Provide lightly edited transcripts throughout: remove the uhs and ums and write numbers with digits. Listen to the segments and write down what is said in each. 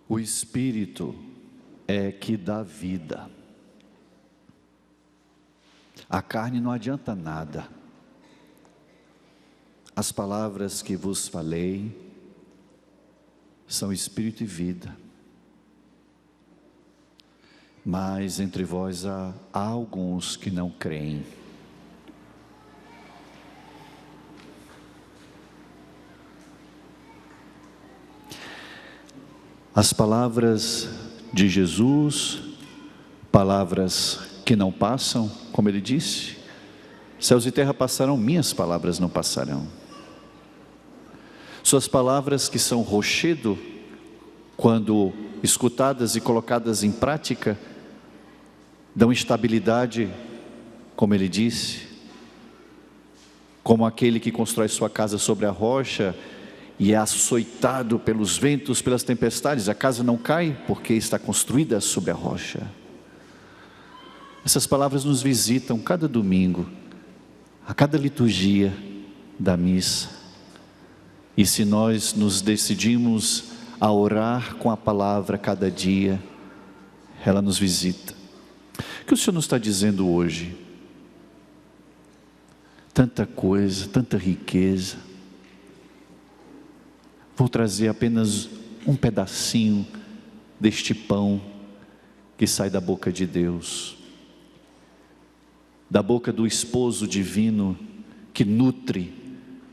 O Espírito é que dá vida. A carne não adianta nada. As palavras que vos falei são Espírito e vida. Mas entre vós há alguns que não creem. As palavras de Jesus, palavras que não passam, como ele disse, céus e terra passarão, minhas palavras não passarão. Suas palavras que são rochedo, quando escutadas e colocadas em prática, dão estabilidade, como ele disse, como aquele que constrói sua casa sobre a rocha e é açoitado pelos ventos, pelas tempestades, a casa não cai porque está construída sobre a rocha. Essas palavras nos visitam cada domingo, a cada liturgia da missa. E se nós nos decidimos a orar com a palavra cada dia, ela nos visita. O que o Senhor nos está dizendo hoje? Tanta coisa, tanta riqueza. Vou trazer apenas um pedacinho deste pão que sai da boca de Deus, da boca do esposo divino que nutre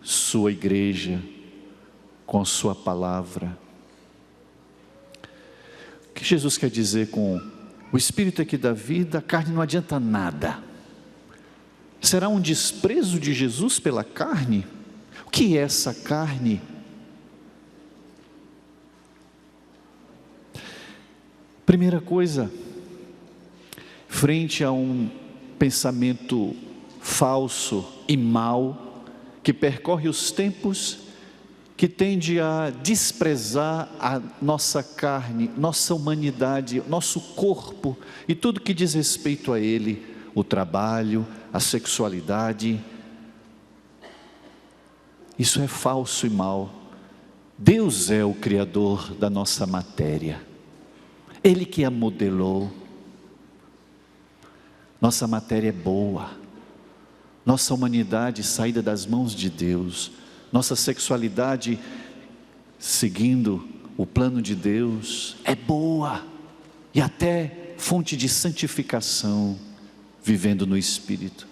sua igreja com sua palavra. O que Jesus quer dizer com o Espírito é que dá vida, a carne não adianta nada? Será um desprezo de Jesus pela carne? O que é essa carne? Primeira coisa, frente a um pensamento falso e mau, que percorre os tempos, que tende a desprezar a nossa carne, nossa humanidade, nosso corpo e tudo que diz respeito a ele, o trabalho, a sexualidade. Isso é falso e mau. Deus é o Criador da nossa matéria, Ele que a modelou. Nossa matéria é boa, nossa humanidade saída das mãos de Deus, nossa sexualidade seguindo o plano de Deus é boa e até fonte de santificação, vivendo no Espírito.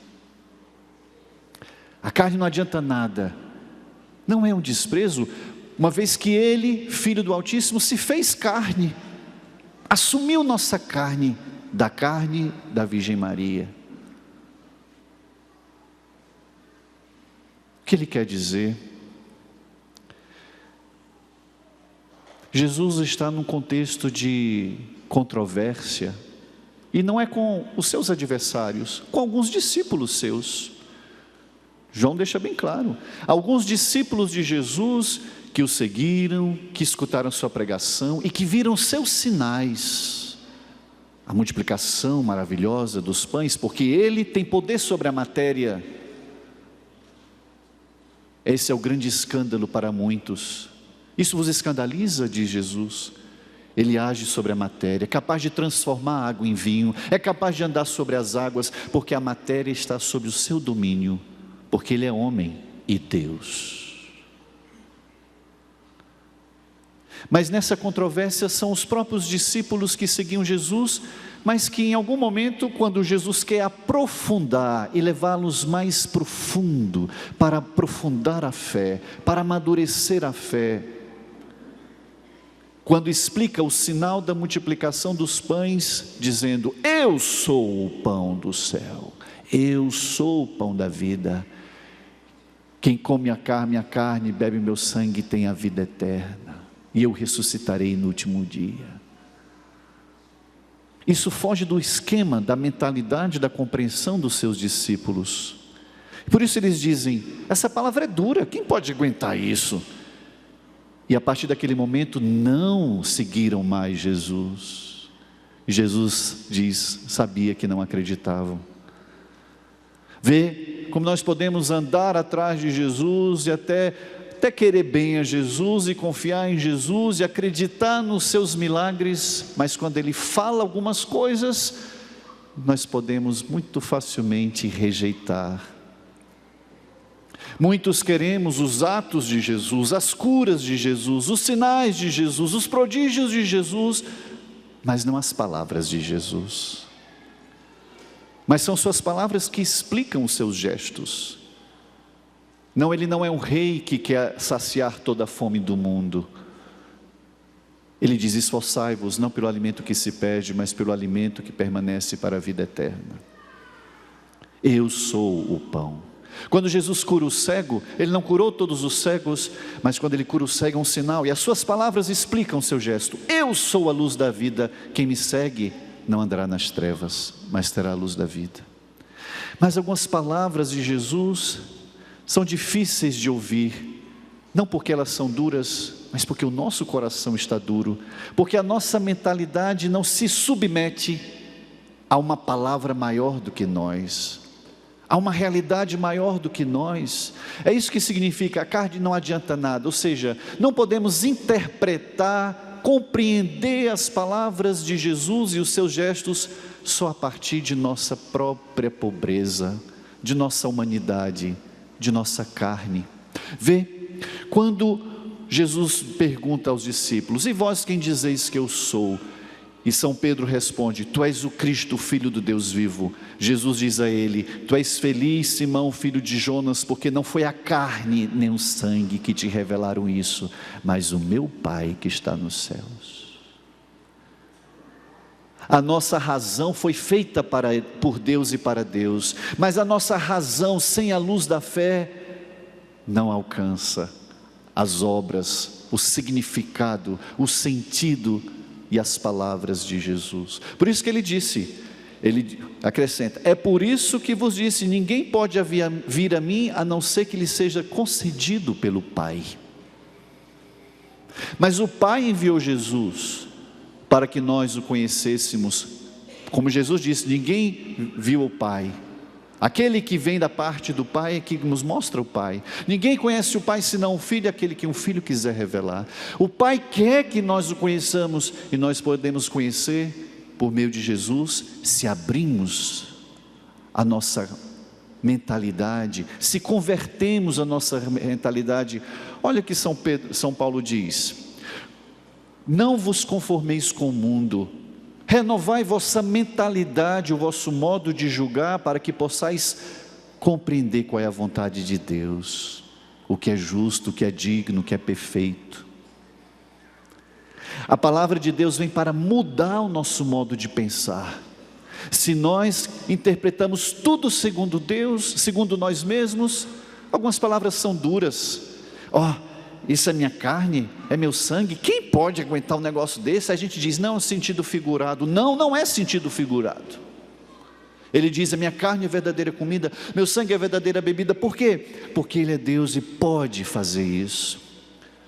A carne não adianta nada, não é um desprezo, uma vez que Ele, Filho do Altíssimo, se fez carne, assumiu nossa carne, da carne da Virgem Maria. O que Ele quer dizer? Jesus está num contexto de controvérsia, e não é com os seus adversários, com alguns discípulos seus. João deixa bem claro, alguns discípulos de Jesus que o seguiram, que escutaram sua pregação e que viram seus sinais, a multiplicação maravilhosa dos pães, porque Ele tem poder sobre a matéria. Esse é o grande escândalo para muitos. Isso vos escandaliza, diz Jesus. Ele age sobre a matéria, é capaz de transformar a água em vinho, é capaz de andar sobre as águas, porque a matéria está sob o seu domínio, porque Ele é homem e Deus. Mas nessa controvérsia são os próprios discípulos que seguiam Jesus, mas que em algum momento, quando Jesus quer aprofundar e levá-los mais profundo, para aprofundar a fé, para amadurecer a fé, quando explica o sinal da multiplicação dos pães, dizendo: eu sou o pão do céu, eu sou o pão da vida, quem come a carne, bebe meu sangue, tem a vida eterna, e eu ressuscitarei no último dia. Isso foge do esquema, da mentalidade, da compreensão dos seus discípulos. Por isso eles dizem: essa palavra é dura, quem pode aguentar isso? E a partir daquele momento não seguiram mais Jesus. Jesus diz, sabia que não acreditavam. Vê como nós podemos andar atrás de Jesus e até até querer bem a Jesus e confiar em Jesus e acreditar nos seus milagres, mas quando Ele fala algumas coisas, nós podemos muito facilmente rejeitar. Muitos queremos os atos de Jesus, as curas de Jesus, os sinais de Jesus, os prodígios de Jesus, mas não as palavras de Jesus. Mas são suas palavras que explicam os seus gestos. Não, Ele não é um rei que quer saciar toda a fome do mundo. Ele diz: esforçai-vos não pelo alimento que se perde, mas pelo alimento que permanece para a vida eterna. Eu sou o pão. Quando Jesus cura o cego, Ele não curou todos os cegos, mas quando Ele cura o cego é um sinal, e as suas palavras explicam o seu gesto. Eu sou a luz da vida, quem me segue não andará nas trevas, mas terá a luz da vida. Mas algumas palavras de Jesus são difíceis de ouvir, não porque elas são duras, mas porque o nosso coração está duro, porque a nossa mentalidade não se submete a uma palavra maior do que nós, a uma realidade maior do que nós. É isso que significa: a carne não adianta nada, ou seja, não podemos interpretar, compreender as palavras de Jesus e os seus gestos só a partir de nossa própria pobreza, de nossa humanidade, de nossa carne. Vê, quando Jesus pergunta aos discípulos: e vós quem dizeis que eu sou? E São Pedro responde: tu és o Cristo, filho do Deus vivo. Jesus diz a ele: tu és feliz, Simão, filho de Jonas, porque não foi a carne nem o sangue que te revelaram isso, mas o meu Pai que está nos céus. A nossa razão foi feita por Deus e para Deus, mas a nossa razão sem a luz da fé não alcança as obras, o significado, o sentido e as palavras de Jesus. Por isso que Ele disse, Ele acrescenta: é por isso que vos disse, ninguém pode vir a mim, a não ser que lhe seja concedido pelo Pai. Mas o Pai enviou Jesus para que nós o conhecêssemos. Como Jesus disse, ninguém viu o Pai. Aquele que vem da parte do Pai é que nos mostra o Pai. Ninguém conhece o Pai senão o Filho, aquele que um filho quiser revelar. O Pai quer que nós o conheçamos, e nós podemos conhecer por meio de Jesus, se abrimos a nossa mentalidade, se convertemos a nossa mentalidade. Olha o que São Paulo diz: não vos conformeis com o mundo, renovai vossa mentalidade, o vosso modo de julgar, para que possais compreender qual é a vontade de Deus, o que é justo, o que é digno, o que é perfeito. A palavra de Deus vem para mudar o nosso modo de pensar. Se nós interpretamos tudo segundo Deus, segundo nós mesmos, algumas palavras são duras. Isso é minha carne, é meu sangue, quem pode aguentar um negócio desse? A gente diz: não, é sentido figurado. Não, não é sentido figurado. Ele diz: a minha carne é verdadeira comida, meu sangue é verdadeira bebida. Por quê? Porque Ele é Deus e pode fazer isso.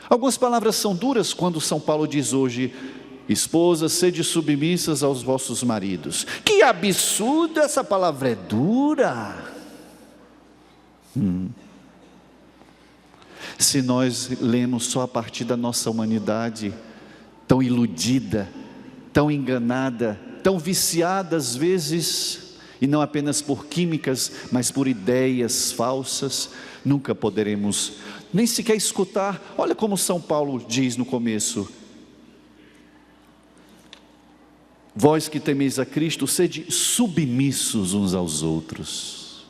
Algumas palavras são duras quando São Paulo diz hoje: esposas, sede submissas aos vossos maridos. Que absurdo, essa palavra é dura. Se nós lemos só a partir da nossa humanidade, tão iludida, tão enganada, tão viciada às vezes, e não apenas por químicas, mas por ideias falsas, nunca poderemos nem sequer escutar. Olha como São Paulo diz no começo: vós que temeis a Cristo, sede submissos uns aos outros.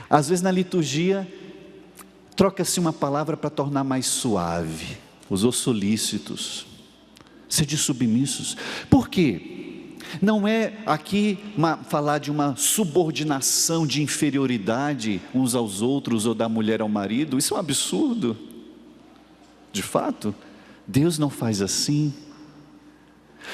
Às vezes na liturgia troca-se uma palavra para tornar mais suave. Usou solícitos. Sede submissos. Por quê? Não é aqui falar de uma subordinação, de inferioridade uns aos outros, ou da mulher ao marido. Isso é um absurdo. De fato, Deus não faz assim.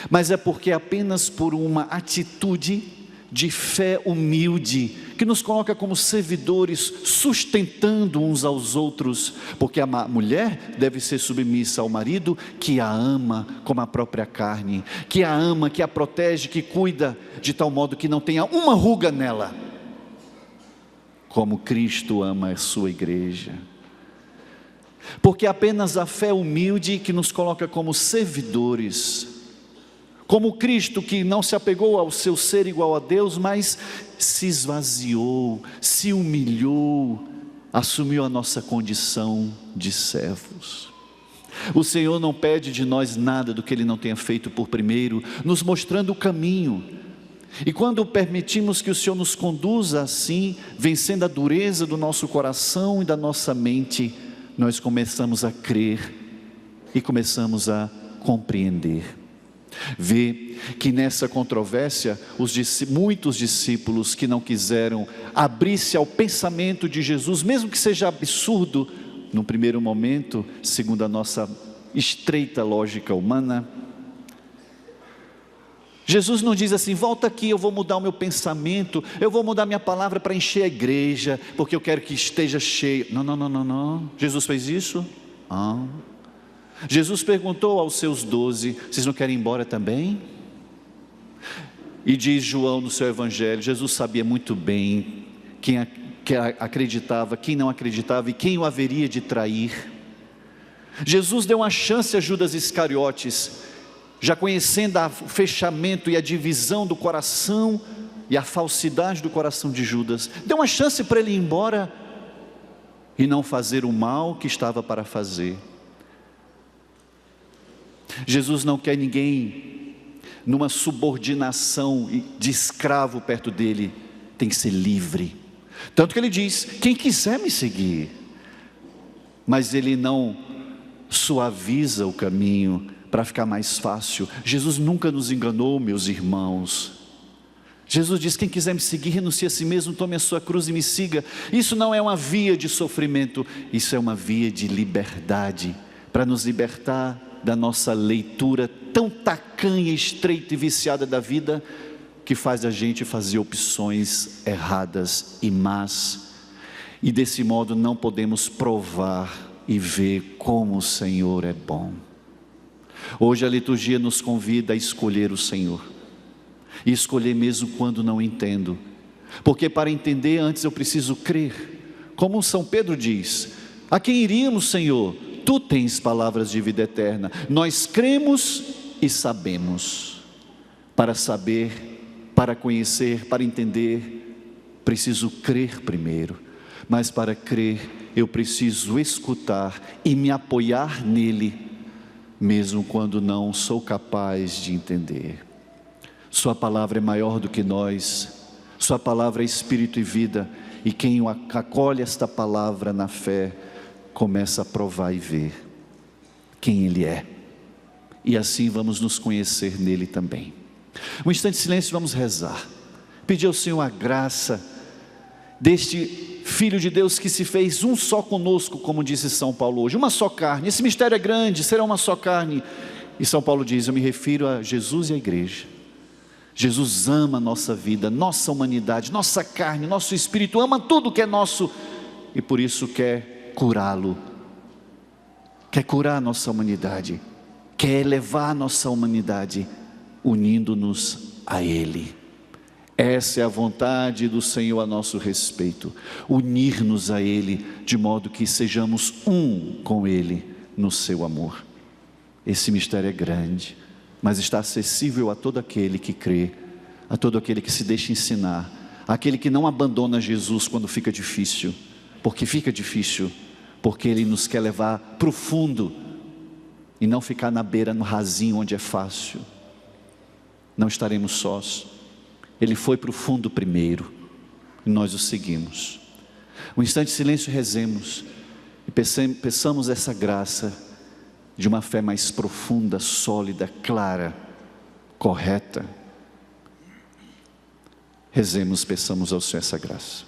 Mas é porque apenas por uma atitude de fé humilde, que nos coloca como servidores, sustentando uns aos outros, porque a mulher deve ser submissa ao marido, que a ama como a própria carne, que a ama, que a protege, que cuida, de tal modo que não tenha uma ruga nela, como Cristo ama a sua igreja. porque apenas a fé humilde que nos coloca como servidores, como Cristo que não se apegou ao seu ser igual a Deus, mas se esvaziou, se humilhou, assumiu a nossa condição de servos. O Senhor não pede de nós nada do que Ele não tenha feito por primeiro, nos mostrando o caminho. E quando permitimos que o Senhor nos conduza assim, vencendo a dureza do nosso coração e da nossa mente, nós começamos a crer e começamos a compreender. Vê que nessa controvérsia, muitos discípulos que não quiseram abrir-se ao pensamento de Jesus, mesmo que seja absurdo no primeiro momento, segundo a nossa estreita lógica humana, Jesus não diz assim: volta aqui, eu vou mudar o meu pensamento, eu vou mudar minha palavra para encher a igreja, porque eu quero que esteja cheio. Não. Jesus fez isso? Não. Jesus perguntou aos seus 12: vocês não querem ir embora também? E diz João no seu evangelho, Jesus sabia muito bem quem acreditava, quem não acreditava e quem o haveria de trair. Jesus deu uma chance a Judas Iscariotes, já conhecendo o fechamento e a divisão do coração e a falsidade do coração de Judas, deu uma chance para ele ir embora e não fazer o mal que estava para fazer. Jesus não quer ninguém numa subordinação de escravo perto dele, tem que ser livre. Tanto que ele diz: quem quiser me seguir, mas ele não suaviza o caminho para ficar mais fácil. Jesus nunca nos enganou, meus irmãos. Jesus diz: quem quiser me seguir, renuncie a si mesmo, tome a sua cruz e me siga. Isso não é uma via de sofrimento, isso é uma via de liberdade, para nos libertar da nossa leitura tão tacanha, estreita e viciada da vida, que faz a gente fazer opções erradas e más, e desse modo não podemos provar e ver como o Senhor é bom. Hoje a liturgia nos convida a escolher o Senhor, e escolher mesmo quando não entendo, porque para entender antes eu preciso crer, como São Pedro diz: a quem iríamos, Senhor? Tu tens palavras de vida eterna. Nós cremos e sabemos. Para saber, para conhecer, para entender, preciso crer primeiro, mas para crer eu preciso escutar e me apoiar nele, mesmo quando não sou capaz de entender. Sua palavra é maior do que nós, sua palavra é espírito e vida, e quem acolhe esta palavra na fé, começa a provar e ver quem Ele é, e assim vamos nos conhecer nele também. Um instante de silêncio, vamos rezar, pedir ao Senhor a graça deste Filho de Deus que se fez um só conosco, como disse São Paulo hoje, uma só carne. Esse mistério é grande, será uma só carne, e São Paulo diz: eu me refiro a Jesus e a igreja. Jesus ama a nossa vida, nossa humanidade, nossa carne, nosso espírito, ama tudo que é nosso, e por isso quer curá-lo, quer curar a nossa humanidade, quer elevar a nossa humanidade, unindo-nos a Ele. Essa é a vontade do Senhor a nosso respeito, unir-nos a Ele, de modo que sejamos um com Ele no seu amor. Esse mistério é grande, mas está acessível a todo aquele que crê, a todo aquele que se deixa ensinar, aquele que não abandona Jesus quando fica difícil, porque fica difícil, porque Ele nos quer levar para o fundo, e não ficar na beira, no rasinho onde é fácil. Não estaremos sós, Ele foi para o fundo primeiro, e nós o seguimos. Um instante de silêncio, rezemos, e peçamos essa graça, de uma fé mais profunda, sólida, clara, correta. Rezemos, peçamos ao Senhor essa graça.